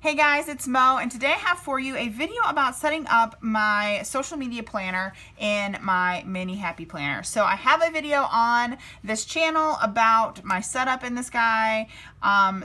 Hey guys, it's Mo, and today I have for you a video about setting up my social media planner in my mini happy planner. So I have a video on this channel about my setup in this guy,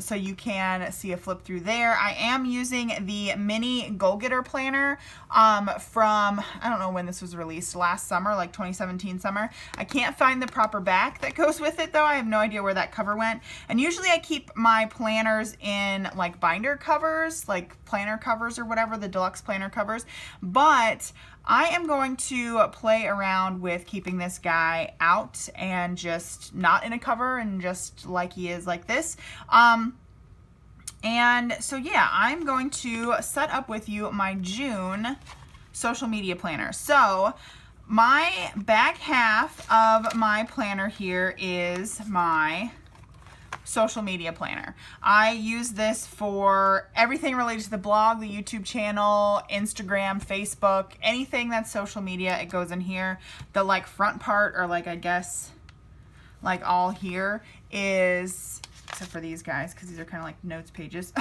so you can see a flip through there. I am using the mini goal-getter planner from, I don't know when this was released, last summer, like 2017 summer. I can't find the proper back that goes with it though. I have no idea where that cover went. And usually I keep my planners in like binder covers, like planner covers or whatever, the deluxe planner covers, but I am going to play around with keeping this guy out and just not in a cover and just like he is like this. And so yeah, I'm going to set up with you my June social media planner. So my back half of my planner here is my social media planner. I use this for everything related to the blog, the YouTube channel, Instagram, Facebook, anything that's social media, it goes in here. The like front part, or like I guess like all here is, except for these guys because these are kind of like notes pages,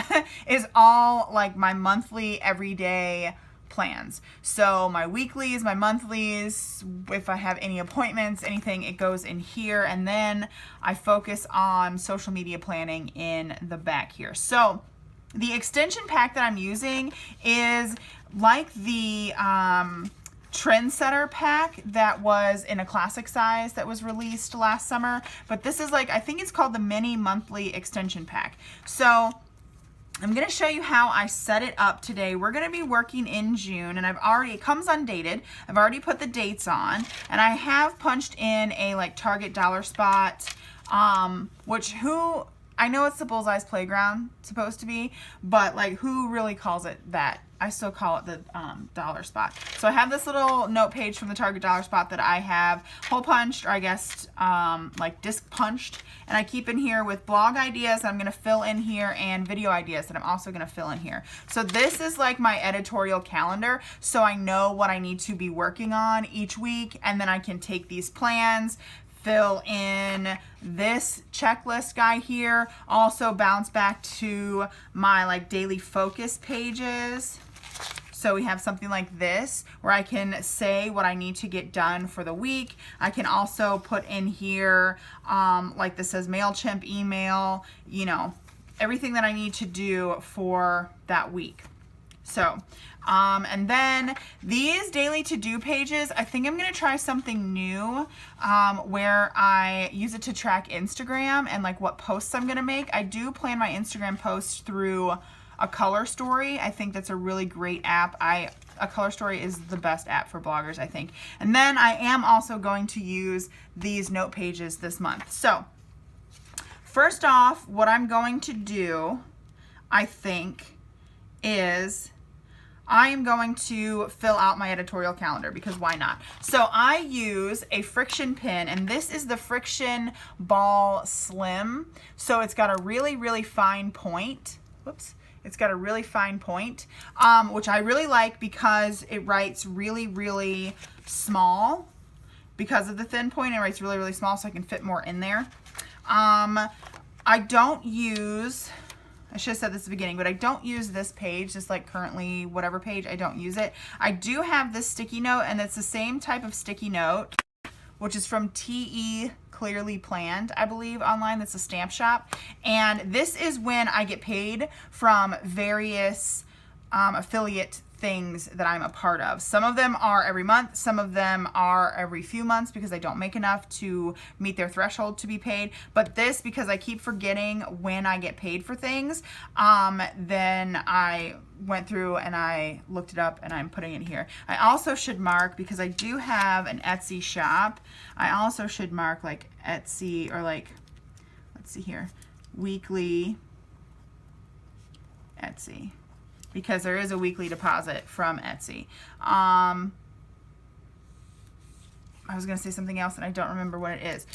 is all like my monthly everyday plans. So my weeklies, my monthlies, if I have any appointments, anything, it goes in here, and then I focus on social media planning in the back here. So the extension pack that I'm using is like the Trendsetter pack that was in a classic size that was released last summer, but this is like, I think it's called the mini monthly extension pack. So I'm going to show you how I set it up today. We're going to be working in June, and it comes undated. I've already put the dates on, and I have punched in a like Target dollar spot, which I know it's the Bullseye's Playground supposed to be, but like who really calls it that? I still call it the dollar spot. So I have this little note page from the Target dollar spot that I have hole punched, or I guess like disc punched, and I keep in here with blog ideas that I'm going to fill in here and video ideas that I'm also going to fill in here. So this is like my editorial calendar, so I know what I need to be working on each week, and then I can take these plans, fill in this checklist guy here, also bounce back to my like daily focus pages. So we have something like this where I can say what I need to get done for the week. I can also put in here, like this says MailChimp email, you know, everything that I need to do for that week. So, and then these daily to-do pages, I think I'm going to try something new where I use it to track Instagram and like what posts I'm going to make. I do plan my Instagram posts through a Color Story. I think that's a really great app. A Color Story is the best app for bloggers, I think. And then I am also going to use these note pages this month. So first off, what I'm going to do, I think, is I am going to fill out my editorial calendar, because why not? So I use a friction pin, and this is the Friction Ball Slim. So it's got a really, really fine point. Whoops. It's got a really fine point, which I really like because it writes really, really small. Because of the thin point, it writes really, really small, so I can fit more in there. I don't use, I should have said this at the beginning, but I don't use this page, just like currently whatever page, I don't use it. I do have this sticky note, and it's the same type of sticky note, which is from TE Clearly Planned, I believe, online. That's a stamp shop. And this is when I get paid from various affiliate things that I'm a part of. Some of them are every month, some of them are every few months because I don't make enough to meet their threshold to be paid. But this, because I keep forgetting when I get paid for things, then I went through and I looked it up and I'm putting it here. I also should mark, because I do have an Etsy shop, I also should mark like Etsy, or like, let's see here, weekly Etsy, because there is a weekly deposit from Etsy. I was going to say something else and I don't remember what it is.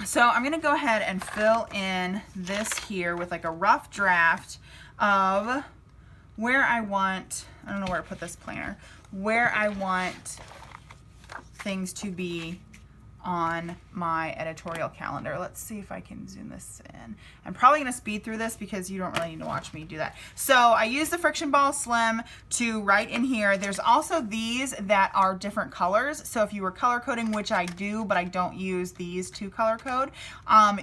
So I'm going to go ahead and fill in this here with like a rough draft of where I want, I don't know where to put this planner, where I want things to be on my editorial calendar. Let's see if I can zoom this in. I'm probably going to speed through this because you don't really need to watch me do that. So I use the Friction Ball Slim to write in here. There's also these that are different colors. So if you were color coding, which I do, but I don't use these to color code,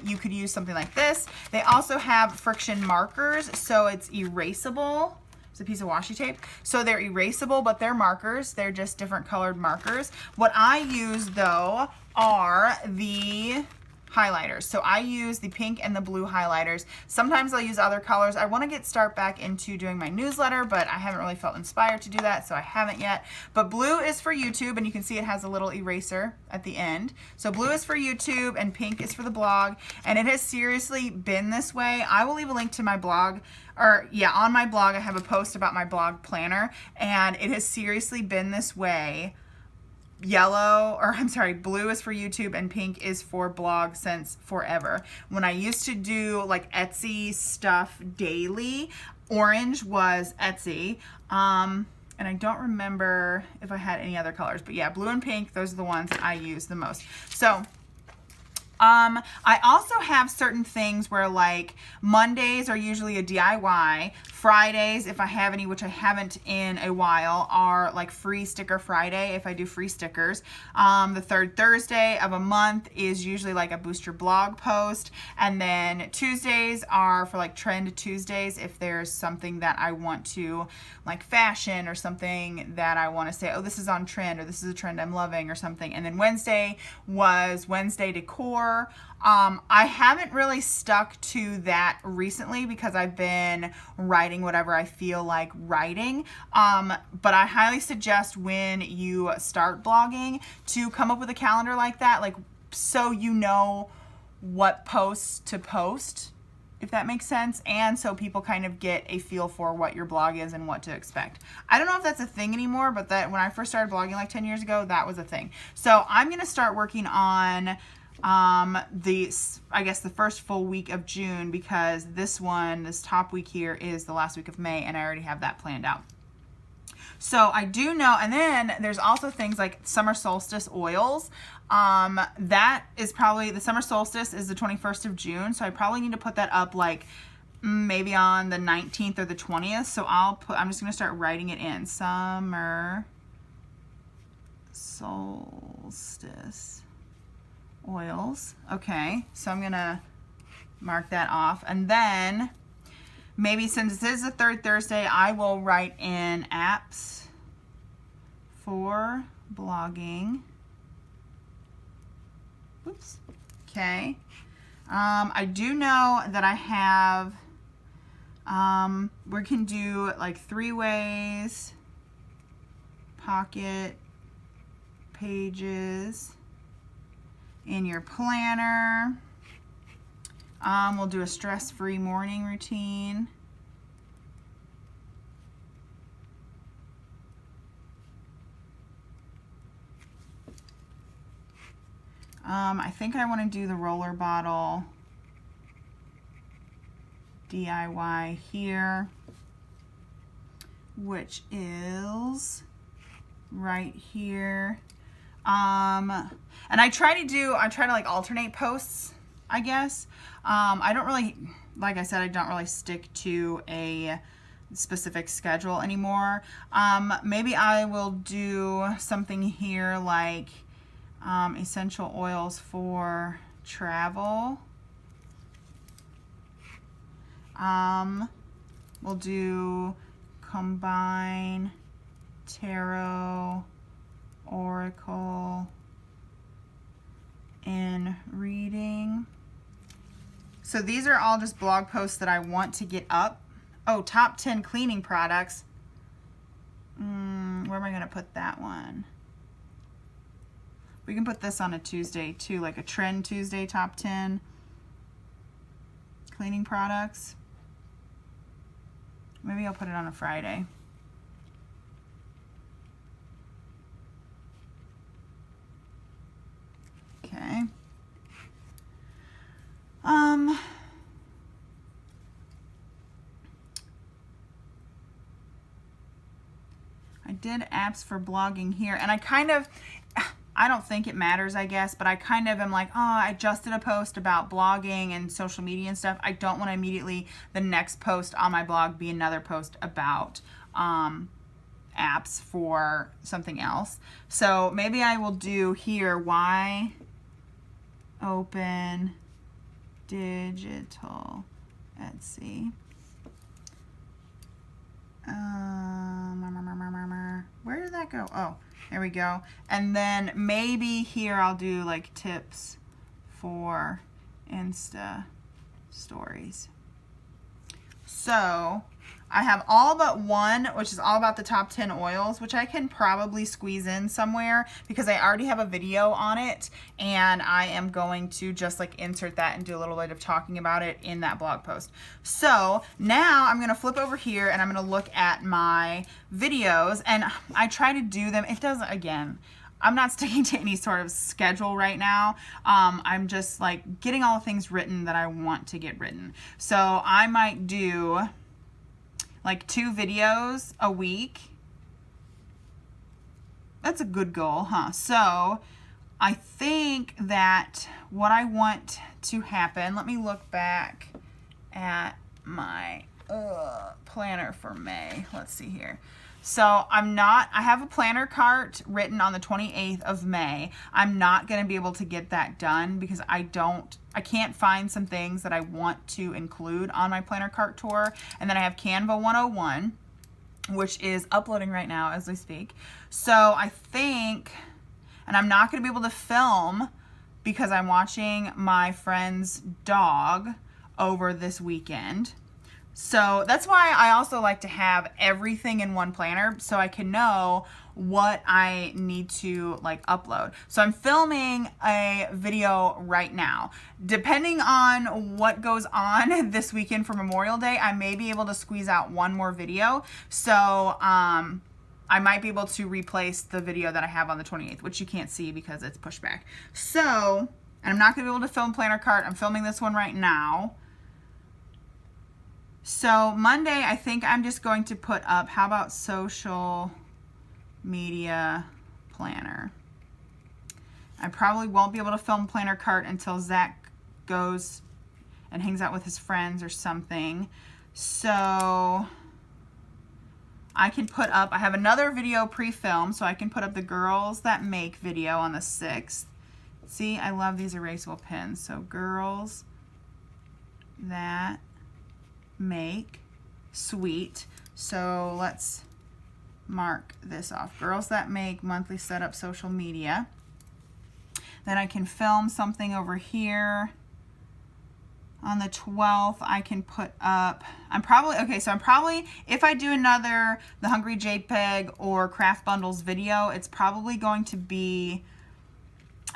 you could use something like this. They also have friction markers, so it's erasable. It's a piece of washi tape. So they're erasable, but they're markers. They're just different colored markers. What I use though are the highlighters. So I use the pink and the blue highlighters. Sometimes I'll use other colors. I want to start back into doing my newsletter, but I haven't really felt inspired to do that, so I haven't yet. But blue is for YouTube, and you can see it has a little eraser at the end. So blue is for YouTube, and pink is for the blog, and it has seriously been this way. I will leave a link to my blog, or yeah, on my blog I have a post about my blog planner, and it has seriously been this way. Blue is for YouTube and pink is for blog since forever. When I used to do like Etsy stuff daily, orange was Etsy. And I don't remember if I had any other colors, but yeah, blue and pink, those are the ones that I use the most. So I also have certain things where like Mondays are usually a DIY. Fridays, if I have any, which I haven't in a while, are like free sticker Friday if I do free stickers. The third Thursday of a month is usually like a boost your blog post. And then Tuesdays are for like trend Tuesdays if there's something that I want to, like fashion or something that I want to say, oh, this is on trend, or this is a trend I'm loving or something. And then Wednesday was Wednesday decor. I haven't really stuck to that recently because I've been writing whatever I feel like writing. But I highly suggest when you start blogging to come up with a calendar like that, like so you know what posts to post, if that makes sense, and so people kind of get a feel for what your blog is and what to expect. I don't know if that's a thing anymore, but that when I first started blogging like 10 years ago, that was a thing. So I'm going to start working on the first full week of June, because this top week here is the last week of May, and I already have that planned out. So I do know, and then there's also things like summer solstice oils. That is probably, the summer solstice is the 21st of June, so I probably need to put that up like maybe on the 19th or the 20th. So I'm just going to start writing it in. Summer solstice oils. Okay, so I'm gonna mark that off, and then maybe since this is the third Thursday, I will write in apps for blogging. Oops. Okay. I do know that I have we can do like 3 ways, pocket pages in your planner. We'll do a stress-free morning routine. I think I want to do the roller bottle DIY here, which is right here. And I try to like alternate posts, I guess. I don't really, like I said, I don't really stick to a specific schedule anymore. Maybe I will do something here like essential oils for travel. We'll do combine tarot, oracle, and reading. So these are all just blog posts that I want to get up. Oh, top 10 cleaning products. Where am I going to put that one? We can put this on a Tuesday too, like a Trend Tuesday top 10 cleaning products. Maybe I'll put it on a Friday. Okay. I did apps for blogging here, and I kind of, I don't think it matters, I guess, but I kind of am like, oh, I just did a post about blogging and social media and stuff. I don't want to immediately, the next post on my blog be another post about apps for something else. So maybe I will do here, why open digital Etsy. Where did that go? Oh, there we go. And then maybe here I'll do like tips for Insta stories. So I have all but one, which is all about the top 10 oils, which I can probably squeeze in somewhere because I already have a video on it, and I am going to just like insert that and do a little bit of talking about it in that blog post. So now I'm gonna flip over here and I'm gonna look at my videos, and I try to do them. It doesn't, again, I'm not sticking to any sort of schedule right now. I'm just like getting all the things written that I want to get written. So I might do like 2 videos a week. That's a good goal, huh? So I think that what I want to happen, let me look back at my planner for May. Let's see here. So I have a planner cart written on the 28th of May. I'm not going to be able to get that done because I can't find some things that I want to include on my planner cart tour. And then I have Canva 101, which is uploading right now as we speak. So I think, and I'm not going to be able to film because I'm watching my friend's dog over this weekend. So that's why I also like to have everything in one planner so I can know what I need to like upload. So I'm filming a video right now. Depending on what goes on this weekend for Memorial Day, I may be able to squeeze out one more video. So I might be able to replace the video that I have on the 28th, which you can't see because it's pushed back. So, and I'm not gonna be able to film Planner Cart. I'm filming this one right now. So Monday, I think I'm just going to put up, how about social media planner? I probably won't be able to film Planner Cart until Zach goes and hangs out with his friends or something. So I can put up, I have another video pre-filmed, so I can put up the Girls That Make video on the 6th. See, I love these erasable pens. So Girls That Make, sweet. So let's mark this off. Girls That Make monthly setup social media. Then I can film something over here. On the 12th, I can put up, I'm probably, if I do another The Hungry JPEG or Craft Bundles video, it's probably going to be,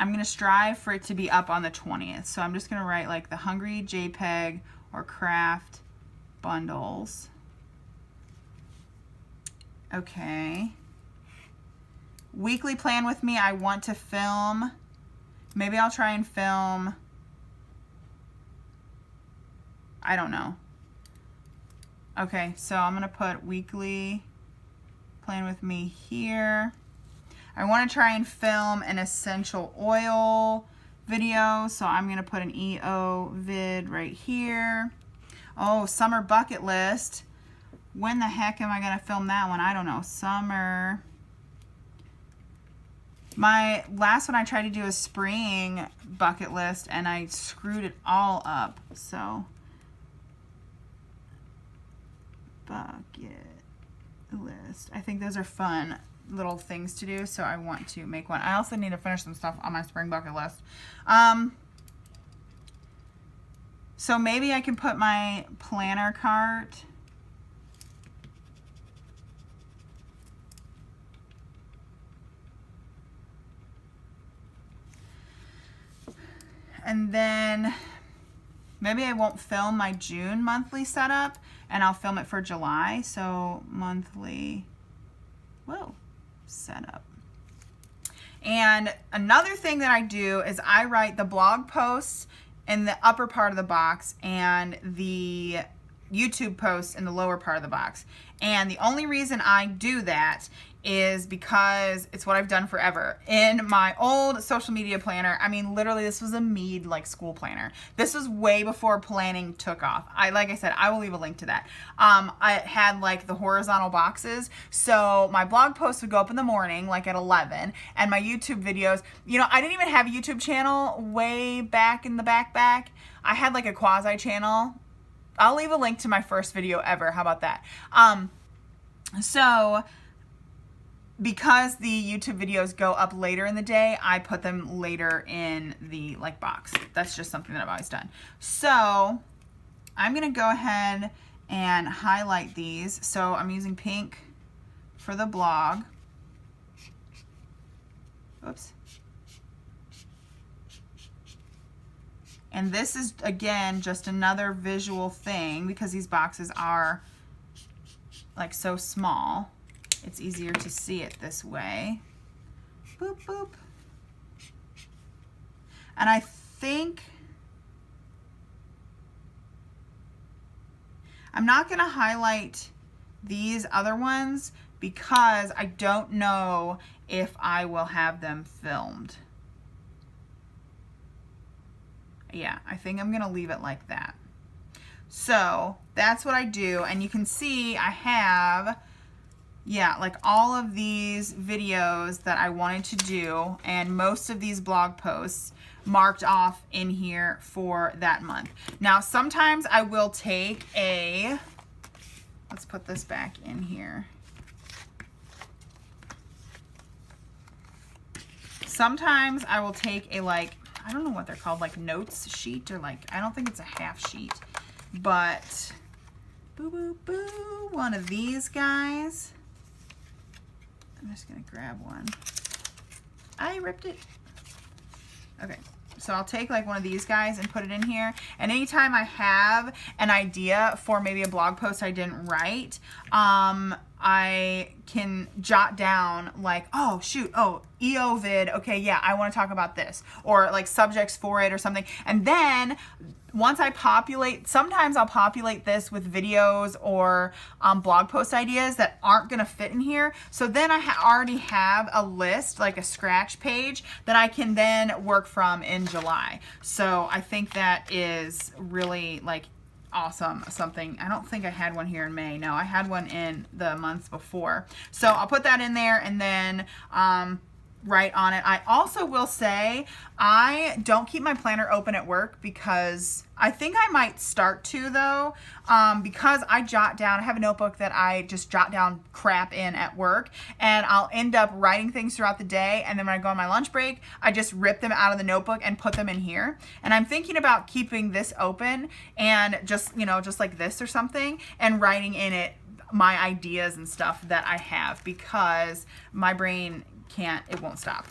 I'm going to strive for it to be up on the 20th. So I'm just going to write like The Hungry JPEG or Craft Bundles. Okay. Weekly plan with me. I want to film. Maybe I'll try and film. I don't know. Okay, so I'm going to put weekly plan with me here. I want to try and film an essential oil video. So I'm going to put an EO vid right here. Oh, summer bucket list. When the heck am I going to film that one? I don't know. Summer. My last one I tried to do a spring bucket list and I screwed it all up. So, bucket list. I think those are fun little things to do, so I want to make one. I also need to finish some stuff on my spring bucket list. So maybe I can put my planner cart and then maybe I won't film my June monthly setup and I'll film it for July. So monthly, setup. And another thing that I do is I write the blog posts in the upper part of the box and the YouTube posts in the lower part of the box. And the only reason I do that is because it's what I've done forever. In my old social media planner, I mean, literally this was a Mead like school planner. This was way before planning took off. Like I said, I will leave a link to that. I had like the horizontal boxes. So my blog posts would go up in the morning, like at 11, and my YouTube videos, you know, I didn't even have a YouTube channel way back in the back. I had like a quasi channel. I'll leave a link to my first video ever. How about that? So because the YouTube videos go up later in the day, I put them later in the like box. That's just something that I've always done. So I'm gonna go ahead and highlight these. So I'm using pink for the blog. Oops. And this is, again, just another visual thing because these boxes are like so small. It's easier to see it this way. Boop, boop. And I think I'm not going to highlight these other ones because I don't know if I will have them filmed. Yeah, I think I'm going to leave it like that. So that's what I do. And you can see I have, yeah, like all of these videos that I wanted to do and most of these blog posts marked off in here for that month. Now, sometimes I will take a, let's put this back in here. Sometimes I will take a like, I don't know what they're called, like notes sheet or like, I don't think it's a half sheet, but boo, boo, boo, one of these guys. I'm just gonna grab one. I ripped it. Okay, so I'll take like one of these guys and put it in here. And anytime I have an idea for maybe a blog post I didn't write, I can jot down like, oh shoot, oh, EO vid, okay, yeah, I want to talk about this, or like subjects for it or something. And then once I populate, sometimes I'll populate this with videos or blog post ideas that aren't going to fit in here. So then I already have a list, like a scratch page that I can then work from in July. So I think that is really like awesome. Something, I don't think I had one here in May. No, I had one in the months before. So I'll put that in there and then write on it. I also will say I don't keep my planner open at work because I think I might start to though, because I jot down, I have a notebook that I just jot down crap in at work and I'll end up writing things throughout the day, and then when I go on my lunch break, I just rip them out of the notebook and put them in here. And I'm thinking about keeping this open and just, you know, just like this or something, and writing in it my ideas and stuff that I have because my brain it won't stop.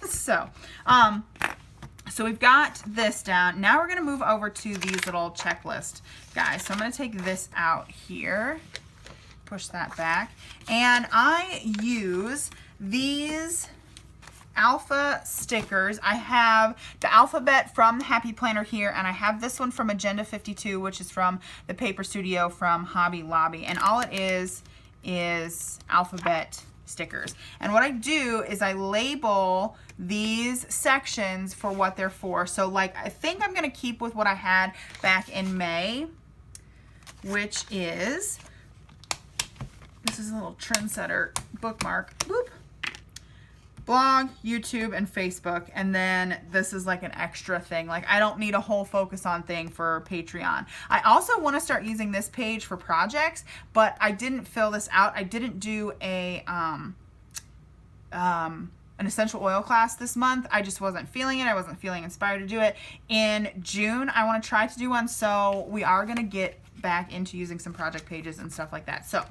So we've got this down. Now we're going to move over to these little checklist guys. So I'm going to take this out here, push that back, and I use these alpha stickers. I have the alphabet from the Happy Planner here, and I have this one from Agenda 52, which is from the Paper Studio from Hobby Lobby, and all it is alphabet stickers. And what I do is I label these sections for what they're for. So like, I think I'm going to keep with what I had back in May, which is, this is a little trendsetter bookmark, boop, blog, YouTube, and Facebook. And then this is like an extra thing. Like I don't need a whole focus on thing for Patreon. I also want to start using this page for projects, but I didn't fill this out. I didn't do a an essential oil class this month. I just wasn't feeling it. I wasn't feeling inspired to do it. In June, I want to try to do one. So we are going to get back into using some project pages and stuff like that. So,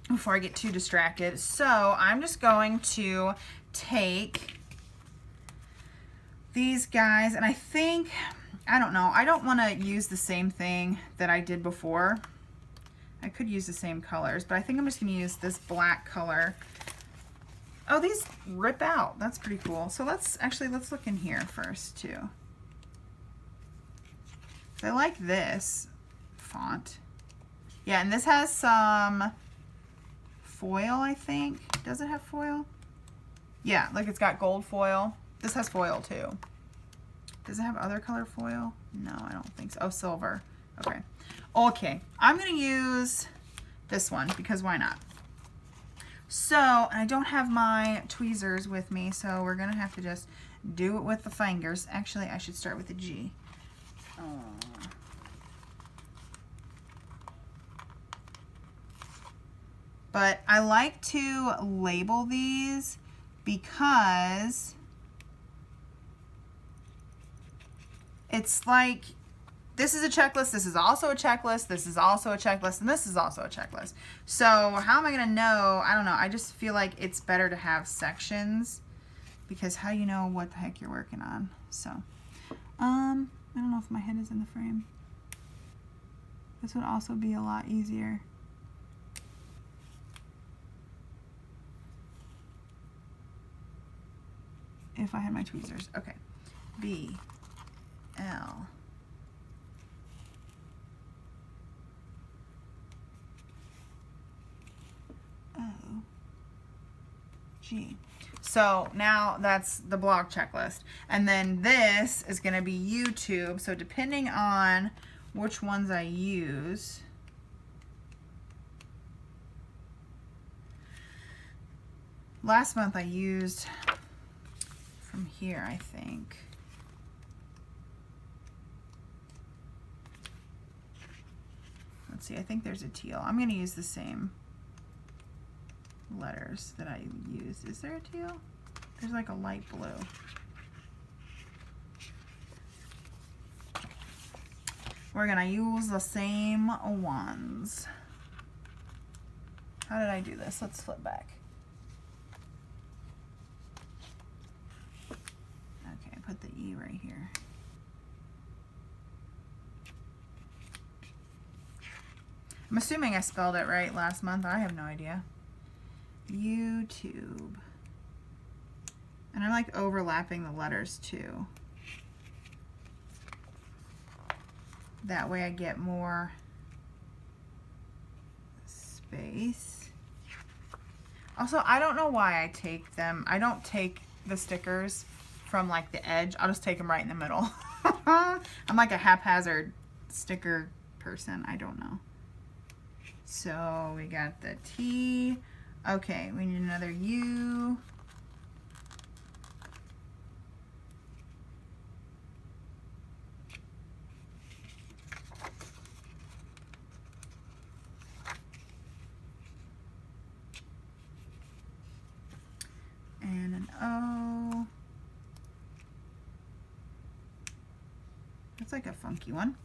before I get too distracted. So I'm just going to take these guys, and I think, I don't know, I don't want to use the same thing that I did before. I could use the same colors, but I think I'm just going to use this black color. Oh, these rip out. That's pretty cool. So let's look in here first too. I like this font. Yeah, and this has some foil, I think. Does it have foil? Yeah, like it's got gold foil. This has foil too. Does it have other color foil? No, I don't think so. Oh, silver. Okay. Okay, I'm gonna use this one because why not? So, I don't have my tweezers with me, so we're gonna have to just do it with the fingers. Actually, I should start with the G. But I like to label these because it's like, this is a checklist, this is also a checklist, this is also a checklist, and this is also a checklist. So how am I gonna know? I don't know. I just feel like it's better to have sections because how do you know what the heck you're working on? So, I don't know if my head is in the frame. This would also be a lot easier. If I had my tweezers. Okay. B, L, O, G. So now that's the blog checklist. And then this is going to be YouTube. So depending on which ones I use, last month I used from here, I think. Let's see, I think there's a teal. I'm going to use the same letters that I used. Is there a teal? There's like a light blue. We're going to use the same ones. How did I do this? Let's flip back. Okay, put the E right here. I'm assuming I spelled it right last month. I have no idea. YouTube. And I like overlapping the letters too. That way I get more space. Also, I don't know why I take them. I don't take the stickers from like the edge. I'll just take them right in the middle. I'm like a haphazard sticker person. I don't know. So we got the T. Okay, we need another U. And an O. That's like a funky one.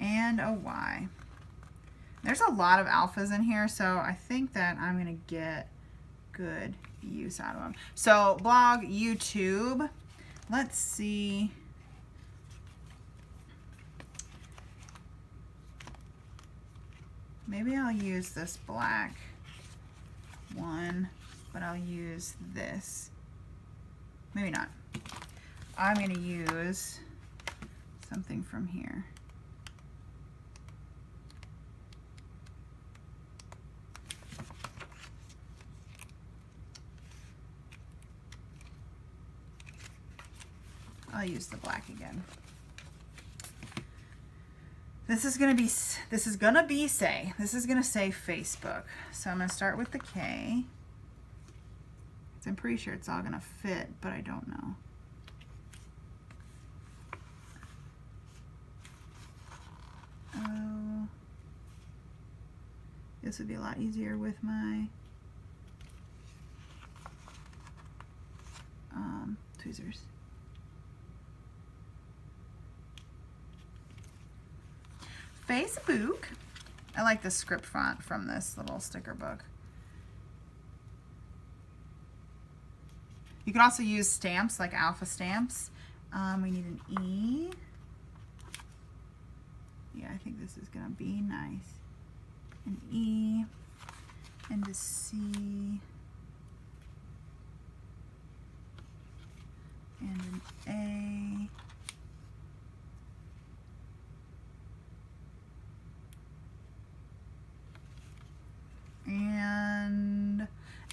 And a Y. There's a lot of alphas in here, so I think that I'm going to get good use out of them. So blog, YouTube. Let's see. Maybe I'll use this black one, but I'll use this. Maybe not. I'm going to use something from here. I'll use the black again. This is gonna say Facebook. So I'm gonna start with the K. I'm pretty sure it's all gonna fit, but I don't know. Oh, this would be a lot easier with my tweezers. Facebook. I like the script font from this little sticker book. You can also use stamps like alpha stamps. We need an E. Yeah, I think this is gonna be nice. An E and a C and an A.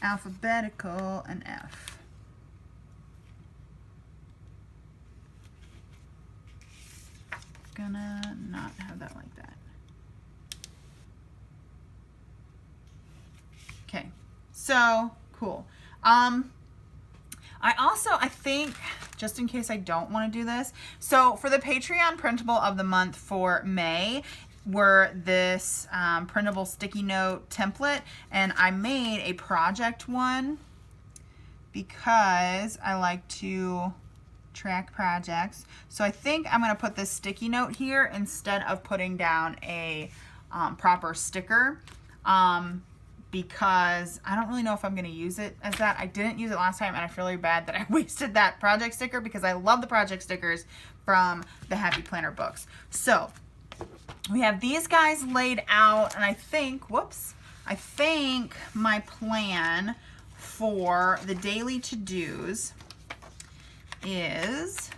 alphabetical, and F. Gonna not have that like that. Okay, so cool. I think, just in case I don't want to do this, so for the Patreon printable of the month for May were this printable sticky note template, and I made a project one because I like to track projects. So I think I'm going to put this sticky note here instead of putting down a proper sticker. Because I don't really know if I'm going to use it as that. I didn't use it last time, and I feel really bad that I wasted that project sticker because I love the project stickers from the Happy Planner books. So we have these guys laid out, and I think, whoops, I think my plan for the daily to-dos is,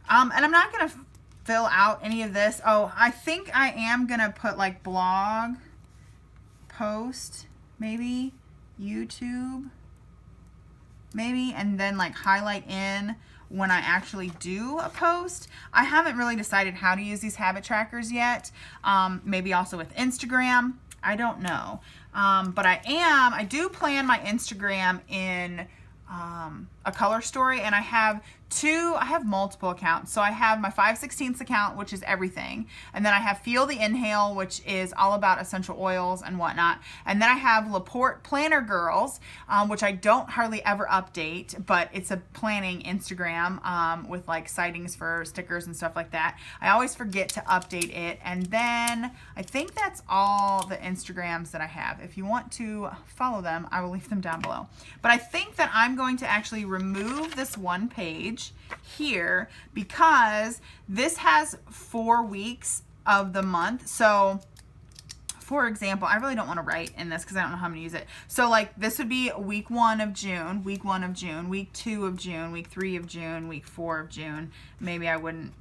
and I'm not going to fill out any of this. Oh, I think I am gonna put like blog post, maybe YouTube, maybe, and then like highlight in when I actually do a post. I haven't really decided how to use these habit trackers yet. Maybe also with Instagram, I don't know. But I do plan my Instagram in a color story, and I have multiple accounts. So I have my 5/16 account, which is everything. And then I have Feel the Inhale, which is all about essential oils and whatnot. And then I have Laporte Planner Girls, which I don't hardly ever update, but it's a planning Instagram with like sightings for stickers and stuff like that. I always forget to update it. And then I think that's all the Instagrams that I have. If you want to follow them, I will leave them down below. But I think that I'm going to actually remove this one page here because this has 4 weeks of the month. So for example, I really don't want to write in this because I don't know how I'm going to use it. So like this would be week 1 of June, week 1 of June, week 2 of June, week 3 of June, week 4 of June. Maybe I wouldn't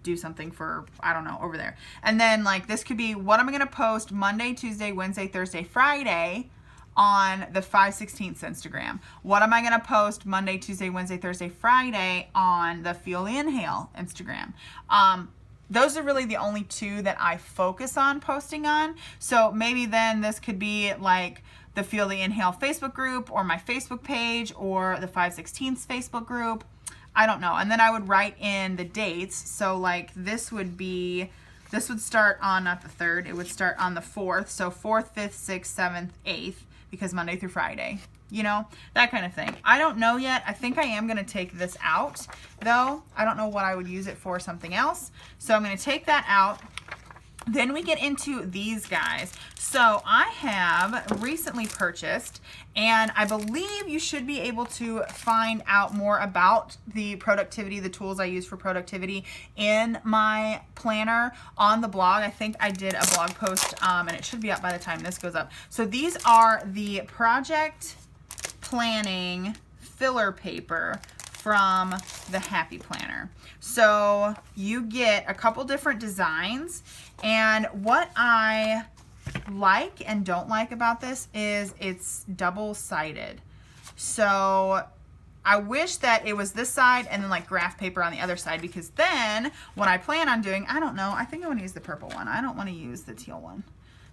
do something for, I don't know, over there. And then like this could be what am I going to post Monday, Tuesday, Wednesday, Thursday, Friday on the 5/16 Instagram. What am I going to post Monday, Tuesday, Wednesday, Thursday, Friday on the Feel the Inhale Instagram? Those are really the only 2 that I focus on posting on. So maybe then this could be like the Feel the Inhale Facebook group or my Facebook page or the 5/16 Facebook group. I don't know. And then I would write in the dates. So like this would start on, not the 3rd, it would start on the 4th. So 4th, 5th, 6th, 7th, 8th. Because Monday through Friday, you know, that kind of thing. I don't know yet. I think I am going to take this out, though. I don't know what I would use it for, something else. So I'm going to take that out. Then we get into these guys. So I have recently purchased, and I believe you should be able to find out more about the productivity, the tools I use for productivity in my planner on the blog. I think I did a blog post, and it should be up by the time this goes up. So these are the project planning filler paper from the Happy Planner. So you get a couple different designs, and what I like and don't like about this is it's double-sided. So I wish that it was this side and then like graph paper on the other side, because then what I plan on doing, I don't know, I think I want to use the purple one. I don't want to use the teal one.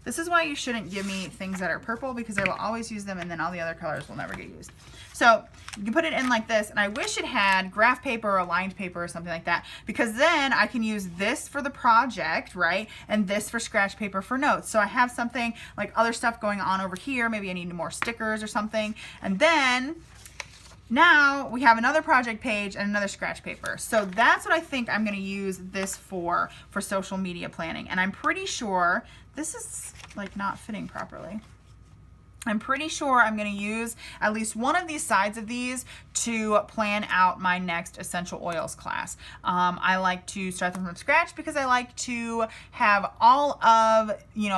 This is why you shouldn't give me things that are purple, because I will always use them and then all the other colors will never get used. So you can put it in like this, and I wish it had graph paper or lined paper or something like that, because then I can use this for the project, right? And this for scratch paper for notes. So I have something like other stuff going on over here. Maybe I need more stickers or something. And then now we have another project page and another scratch paper. So that's what I think I'm going to use this for social media planning. And I'm pretty sure this is like not fitting properly. I'm pretty sure I'm going to use at least one of these sides of these to plan out my next essential oils class. I like to start them from scratch because I like to have all of,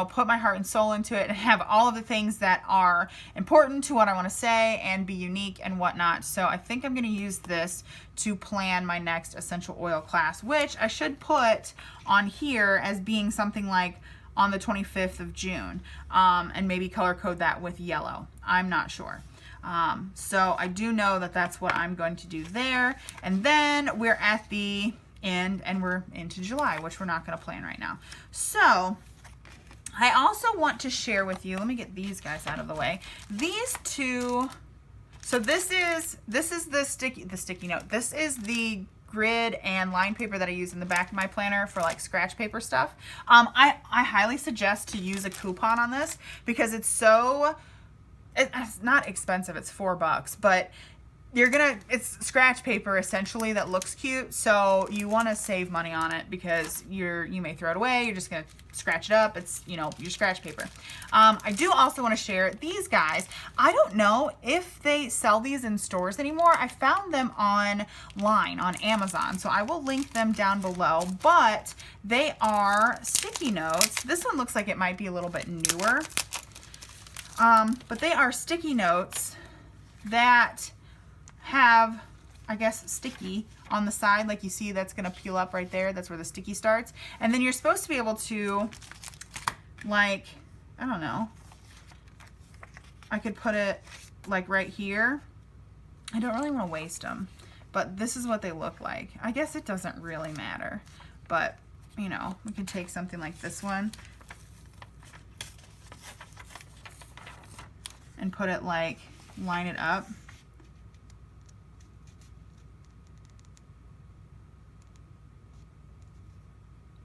put my heart and soul into it and have all of the things that are important to what I want to say and be unique and whatnot. So I think I'm going to use this to plan my next essential oil class, which I should put on here as being something like on the 25th of June, and maybe color code that with yellow. I'm not sure. So I do know that that's what I'm going to do there. And then we're at the end and we're into July, which we're not going to plan right now. So I also want to share with you, let me get these guys out of the way. These two, so this is the sticky note. This is the grid and line paper that I use in the back of my planner for like scratch paper stuff. I highly suggest to use a coupon on this because it's not expensive, it's $4, but it's scratch paper essentially that looks cute, so you want to save money on it because you may throw it away, you're just gonna scratch it up, it's, you know, your scratch paper. I do also want to share these guys. I don't know if they sell these in stores anymore. I found them online on Amazon, so I will link them down below, but they are sticky notes. This one looks like it might be a little bit newer, but they are sticky notes that have, I guess, sticky on the side, like you see that's gonna peel up right there. That's where the sticky starts. And then you're supposed to be able to, like, I don't know, I could put it like right here. I don't really want to waste them, but this is what they look like. I guess it doesn't really matter, but you know, we can take something like this one and put it like, line it up.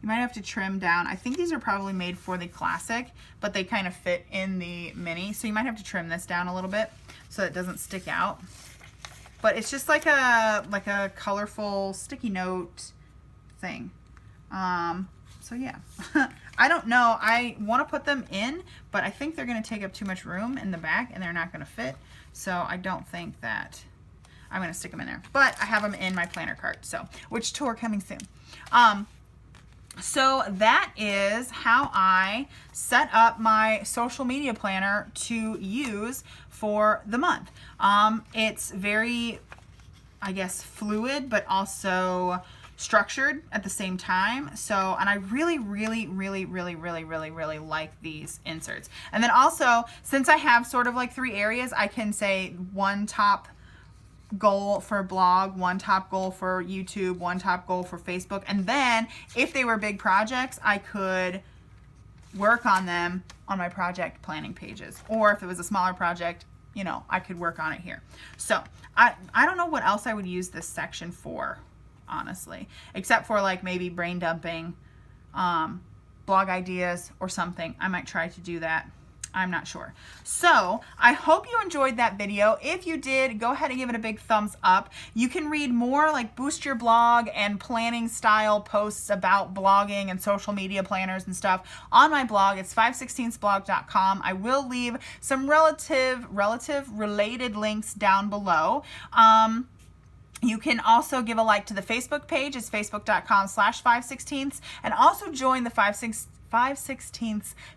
You might have to trim down. I think these are probably made for the classic, but they kind of fit in the mini. So you might have to trim this down a little bit so it doesn't stick out. But it's just like a colorful sticky note thing. So yeah, I don't know. I want to put them in, but I think they're going to take up too much room in the back and they're not going to fit. So I don't think that I'm going to stick them in there, but I have them in my planner cart. So which tour coming soon. So that is how I set up my social media planner to use for the month. It's very, I guess, fluid, but also structured at the same time. So, and I really like these inserts. And then also, since I have sort of like 3 areas, I can say one top goal for blog, one top goal for YouTube, one top goal for Facebook, and then if they were big projects, I could work on them on my project planning pages, or if it was a smaller project, you know, I could work on it here. So I don't know what else I would use this section for, honestly, except for like maybe brain dumping, blog ideas or something. I might try to do that. I'm not sure. So I hope you enjoyed that video. If you did, go ahead and give it a big thumbs up. You can read more like boost your blog and planning style posts about blogging and social media planners and stuff on my blog. It's 516thblog.com. I will leave some related links down below. You can also give a like to the Facebook page. It's facebook.com/516ths, and also join the 516ths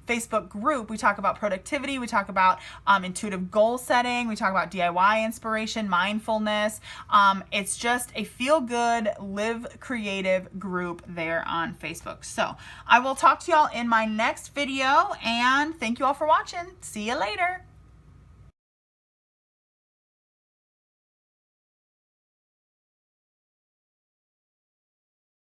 Facebook group. We talk about productivity, we talk about intuitive goal setting, we talk about DIY inspiration, mindfulness. It's just a feel-good, live creative group there on Facebook. So I will talk to y'all in my next video, and thank you all for watching. See you later.